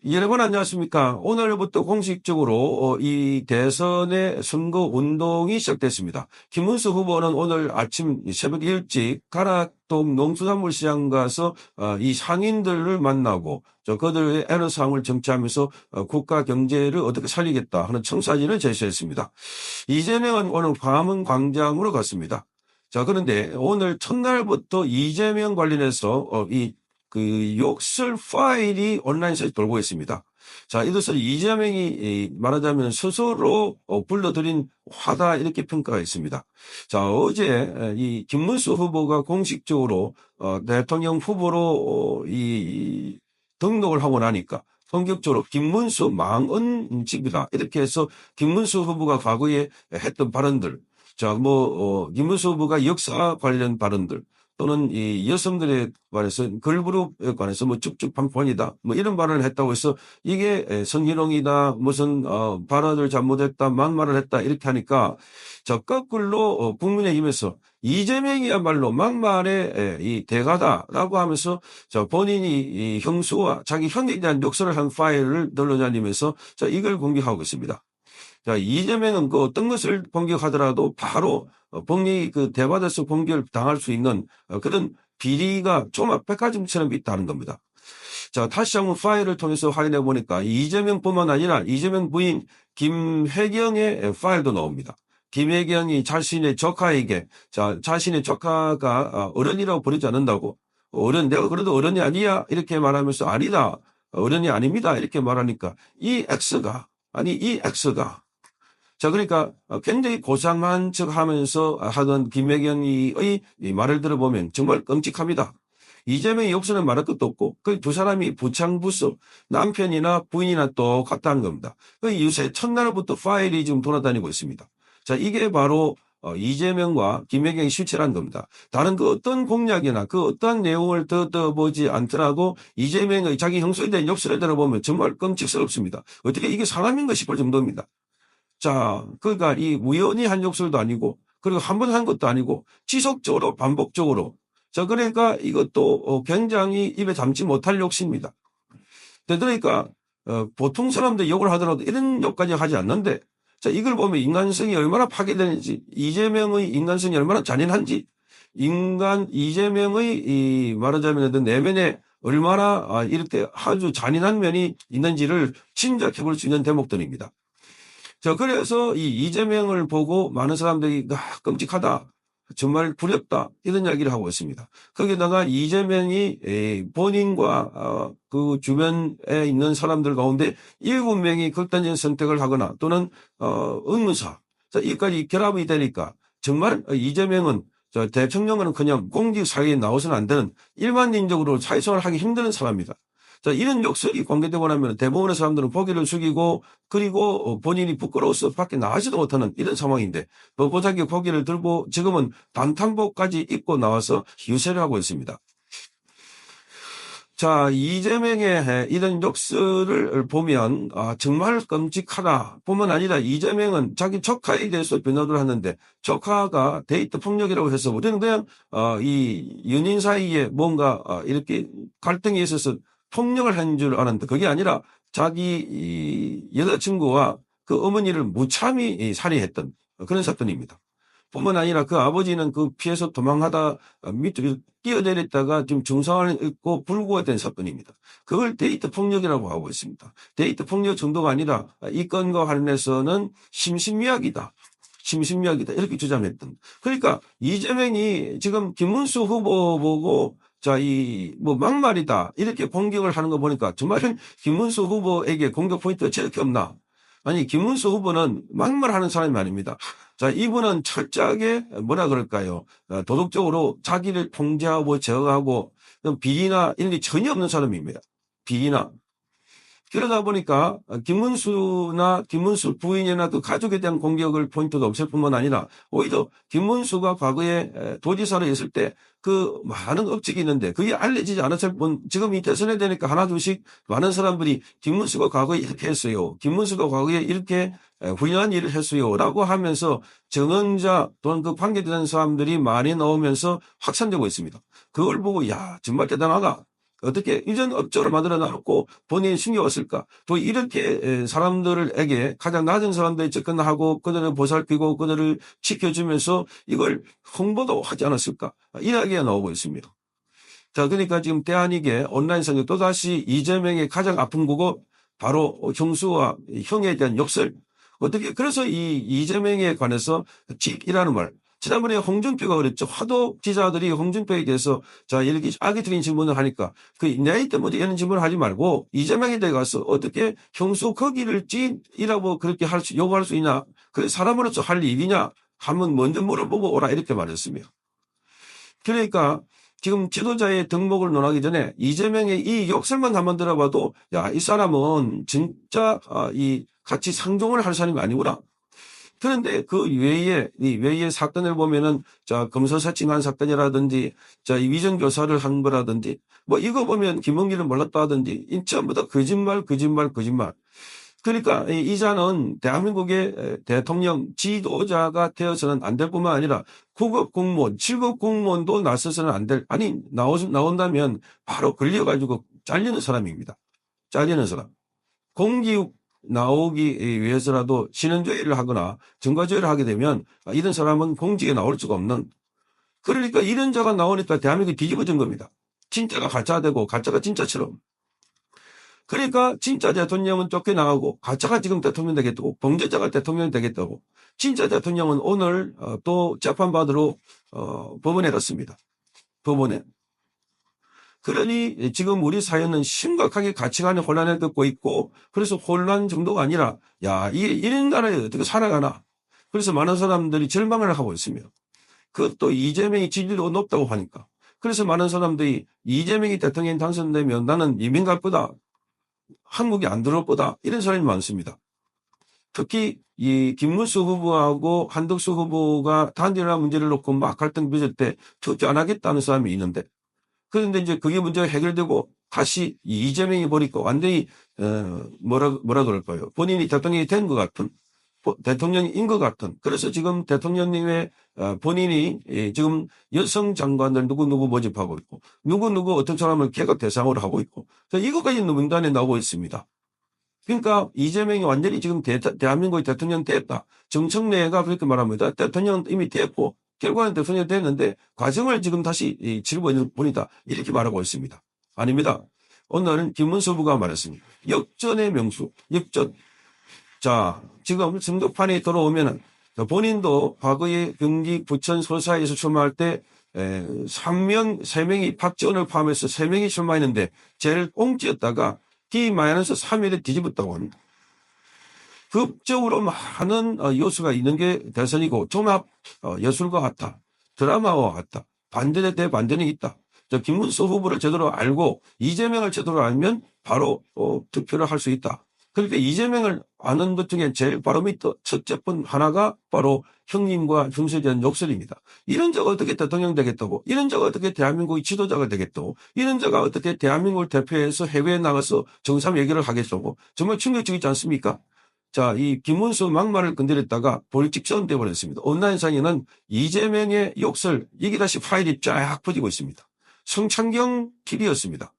여러분 안녕하십니까. 오늘부터 공식적으로 이 대선의 선거 운동이 시작됐습니다. 김문수 후보는 오늘 아침 새벽 일찍 가락동 농수산물 시장 가서 이 상인들을 만나고 그들의 애로사항을 정치하면서 국가 경제를 어떻게 살리겠다 하는 청사진을 제시했습니다. 이재명은 오늘 광화문 광장으로 갔습니다. 자, 그런데 오늘 첫날부터 이재명 관련해서 그 욕설 파일이 온라인에서 돌고 있습니다. 자, 이것을 이재명이 말하자면 스스로 불러들인 화다 이렇게 평가가 있습니다. 자, 어제 이 김문수 후보가 공식적으로 대통령 후보로 이 등록을 하고 나니까 본격적으로 김문수 망언집이다 이렇게 해서 김문수 후보가 과거에 했던 발언들, 자, 김문수 후보가 역사 관련 발언들 또는 이 여성들에 관해서 걸그룹에 관해서 쭉쭉 판본이다 이런 발언을 했다고 해서 이게 성희롱이다 무슨 발언을 잘못했다 막말을 했다 이렇게 하니까 저 거꾸로 국민의힘에서 이재명이야말로 막말의 이 대가다라고 하면서 저 본인이 이 형수와 자기 형에 대한 욕설을 한 파일을 늘어다니면서 자 이걸 공개하고 있습니다. 자, 이재명은 그 어떤 것을 공격하더라도 바로 법리 그 대받아서 공격을 당할 수 있는 그런 비리가 종합백화점처럼 있다는 겁니다. 자, 다시 한번 파일을 통해서 확인해 보니까 이재명뿐만 아니라 이재명 부인 김혜경의 파일도 나옵니다. 김혜경이 자신의 조카에게 자신의 조카가 어른이라고 부르지 않는다고 내가 그래도 어른이 아니야 이렇게 말하면서 아니다 어른이 아닙니다 이렇게 말하니까 이 X가 자, 그러니까 굉장히 고상한 척 하면서 하던 김혜경의 이 말을 들어보면 정말 끔찍합니다. 이재명이 욕설은 말할 것도 없고 그 두 사람이 부창부수 남편이나 부인이나 똑같다는 겁니다. 그 요새 첫날부터 파일이 지금 돌아다니고 있습니다. 자, 이게 바로 이재명과 김혜경의 실체라는 겁니다. 다른 그 어떤 공약이나 그 어떤 내용을 듣보지 않더라도 이재명의 자기 형수에 대한 욕설을 들어보면 정말 끔찍스럽습니다. 어떻게 이게 사람인가 싶을 정도입니다. 자, 그러니까 이 우연히 한 욕설도 아니고 그리고 한 번 한 것도 아니고 지속적으로 반복적으로 자, 그러니까 이것도 굉장히 입에 담지 못할 욕심입니다. 그러니까 보통 사람들 욕을 하더라도 이런 욕까지 하지 않는데 자, 이걸 보면 인간성이 얼마나 파괴되는지 이재명의 인간성이 얼마나 잔인한지 이재명의 이 말하자면 어떤 내면에 얼마나 이렇게 아주 잔인한 면이 있는지를 짐작해 볼 수 있는 대목들입니다. 자, 그래서 이 이재명을 보고 많은 사람들이 끔찍하다. 정말 두렵다. 이런 이야기를 하고 있습니다. 거기다가 이재명이 본인과 그 주변에 있는 사람들 가운데 7명이 극단적인 선택을 하거나 또는 의문사. 자, 이까지 결합이 되니까 정말 이재명은 대통령은 그냥 공직사회에 나와서는 안 되는 일반인적으로 사회생활을 하기 힘든 사람입니다. 자, 이런 욕설이 공개되고 나면 대부분의 사람들은 고개를 숙이고 그리고 본인이 부끄러워서 밖에 나가지도 못하는 이런 상황인데 보자기 고개를 들고 지금은 단탄복까지 입고 나와서 유세를 하고 있습니다. 자, 이재명의 이런 욕설을 보면 정말 끔찍하다 뿐만 아니라 이재명은 자기 조카에 대해서 변호를 하는데 조카가 데이트 폭력이라고 해서 우리는 그냥 이 연인 사이에 뭔가 이렇게 갈등이 있어서 폭력을 한 줄 아는데 그게 아니라 자기 이 여자친구와 그 어머니를 무참히 살해했던 그런 사건입니다. 뿐만 아니라 그 아버지는 그 피해서 도망하다 밑으로 뛰어내렸다가 지금 증상을 잃고 불구가 된 사건입니다. 그걸 데이트 폭력이라고 하고 있습니다. 데이트 폭력 정도가 아니라 이 건과 관련해서는 심신미약이다. 이렇게 주장했던. 그러니까 이재명이 지금 김문수 후보 보고 자, 막말이다. 이렇게 공격을 하는 거 보니까 정말 김문수 후보에게 공격 포인트가 저렇게 없나. 아니, 김문수 후보는 막말하는 사람이 아닙니다. 자, 이분은 철저하게 뭐라 그럴까요? 도덕적으로 자기를 통제하고 제어하고 비리나 이런 게 전혀 없는 사람입니다. 비리나. 그러다 보니까 김문수나 김문수 부인이나 그 가족에 대한 공격을 포인트도 없을 뿐만 아니라 오히려 김문수가 과거에 도지사로 있을 때 그 많은 업적이 있는데 그게 알려지지 않았을 뿐 지금 이 대선에 되니까 하나둘씩 많은 사람들이 김문수가 과거에 이렇게 했어요. 김문수가 과거에 이렇게 훌륭한 일을 했어요. 라고 하면서 증언자 또는 그 관계되는 사람들이 많이 나오면서 확산되고 있습니다. 그걸 보고 야 정말 대단하다. 어떻게 이전 업적을 만들어 놨고 본인이 숨겨왔을까? 또 이렇게 사람들에게 가장 낮은 사람들이 접근하고 그들을 보살피고 그들을 지켜주면서 이걸 홍보도 하지 않았을까? 이야기가 나오고 있습니다. 자, 그러니까 지금 대한이계 온라인 선거 또다시 이재명의 가장 아픈 거고 바로 형수와 형에 대한 욕설. 어떻게, 그래서 이 이재명에 관해서 찍이라는 말. 지난번에 홍준표가 그랬죠. 하도 기자들이 홍준표에 대해서 자, 이렇게 악의적인 질문을 하니까 그 나이 때문에 이런 질문을 하지 말고 이재명에 대해 가서 어떻게 형수 거기를 찍이라고 그렇게 요구할 수 있냐. 그 사람으로서 할 일이냐 하면 먼저 물어보고 오라 이렇게 말했습니다. 그러니까 지금 지도자의 등록을 논하기 전에 이재명의 이 욕설만 한번 들어봐도 야, 이 사람은 진짜 이 같이 상종을 할 사람이 아니구나. 그런데 그 외의 사건을 보면은 자, 검사 사칭한 사건이라든지 자, 이 위정 교사를 한 거라든지 뭐 이거 보면 김은기를 몰랐다 하든지 전부 다 거짓말. 그러니까 이자는 대한민국의 대통령 지도자가 되어서는 안 될 뿐만 아니라 9급 공무원, 7급 공무원도 나서서는 안 될, 아니, 나온다면 바로 걸려가지고 잘리는 사람입니다. 잘리는 사람. 공기육 나오기 위해서라도 신원조회를 하거나 증거조회를 하게 되면 이런 사람은 공직에 나올 수가 없는. 그러니까 이런 자가 나오니까 대한민국이 뒤집어진 겁니다. 진짜가 가짜되고 가짜가 진짜처럼. 그러니까 진짜 대통령은 쫓겨나가고 가짜가 지금 대통령 되겠다고 범죄자가 대통령이 되겠다고 진짜 대통령은 오늘 또 재판받으러 법원에 갔습니다. 법원에. 그러니 지금 우리 사회는 심각하게 가치관의 혼란을 겪고 있고 그래서 혼란 정도가 아니라 야 이게 이런 나라에 어떻게 살아가나. 그래서 많은 사람들이 절망을 하고 있습니다. 그것도 이재명이 지지도가 높다고 하니까. 그래서 많은 사람들이 이재명이 대통령이 당선되면 나는 이민 갈 거다. 한국이 안 들어올 거다. 이런 사람이 많습니다. 특히 이 김문수 후보하고 한덕수 후보가 단일화 문제를 놓고 막 갈등 빚을 때 투표 안 하겠다는 사람이 있는데 그런데 이제 그게 문제가 해결되고 다시 이재명이 보니까 완전히 뭐라 그럴까요? 본인이 대통령이 된 것 같은 대통령인 것 같은 그래서 지금 대통령님의 본인이 지금 여성 장관들 누구누구 모집하고 있고 누구누구 어떤 사람을 개각 대상으로 하고 있고 이것까지 문단에 나오고 있습니다. 그러니까 이재명이 완전히 지금 대한민국의 대통령 됐다. 정청래가 그렇게 말합니다. 대통령은 이미 됐고 결과는 대통령이 됐는데 과정을 지금 다시 질문을 보니다 이렇게 말하고 있습니다. 아닙니다. 오늘은 김문수 후보가 말했습니다. 역전의 명수, 역전. 자, 지금 선거판에 들어오면은 본인도 과거에 경기 부천 소사에서 출마할 때 3명이 박지원을 포함해서 3명이 출마했는데 제일 꽁지였다가 D-3일에 3일에 뒤집었다고 합니다. 극적으로 많은 요소가 있는 게 대선이고 종합 예술과 같다. 드라마와 같다. 반전에 대반전이 있다. 김문수 후보를 제대로 알고 이재명을 제대로 알면 바로 투표를 할 수 있다. 그러니까 이재명을 아는 것 중에 제일 바로 밑에 첫째 번 하나가 바로 형님과 형수에 대한 욕설입니다. 이런 자가 어떻게 대통령 되겠다고, 이런 자가 어떻게 대한민국의 지도자가 되겠다고, 이런 자가 어떻게 대한민국을 대표해서 해외에 나가서 정상 얘기를 하겠다고 정말 충격적이지 않습니까? 자, 이 김문수 막말을 건드렸다가 벌칙전 되어버렸습니다. 온라인상에는 이재명의 욕설, 이게 다시 파일이 쫙 퍼지고 있습니다. 성창경 TV였습니다.